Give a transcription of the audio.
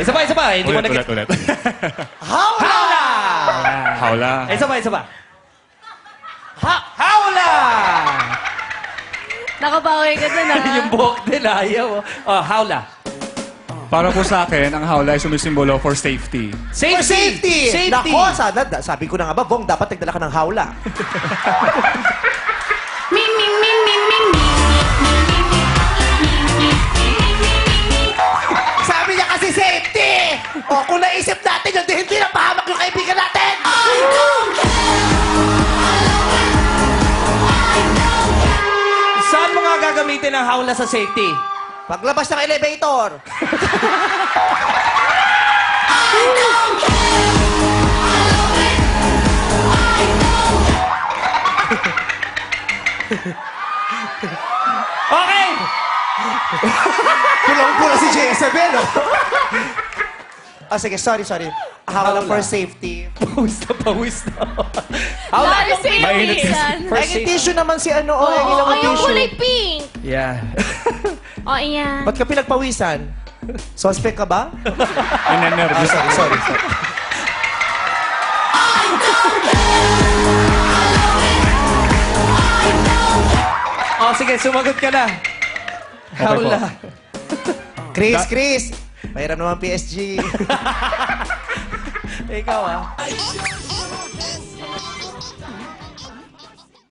Isa pa, isa pa. Hindi mo Ulit. Hawla! Hawla. Isa pa, isa pa. Hawla! Nakabawi ka dun, ah. Yung buhok din, ayaw. Oh, hawla. Para po sa akin, ang hawla ay sumisimbolo for safety. For safety! Safety! Nako, sabi ko na nga ba, Bong, dapat nagdala ka ng hawla. Ming, ming, ming, ming, ming, Sabi niya kasi safety! O, kung naisip natin yun, di hindi na pahamak yung kaibigan natin! Saan mo nga gagamitin ang hawla sa safety? Paglabas ng elevator! Okay! Pulang-pula si Jezebel, no? Sige, sorry. Hawla for safety. Pawis na, pawis na. Hawla! Lalo sa'yo, Mainit. minsan. For Ay, safety. tissue naman si ano, Oo, ay, ilang yung tissue. kulay pink. Yeah. O, iyan. Ba't ka pinagpawisan? Suspect ka ba? Nervous. Sorry. Oh, sige, sumagot ka na. Hawla. Chris, Mayroon naman PSG. Ikaw, ah.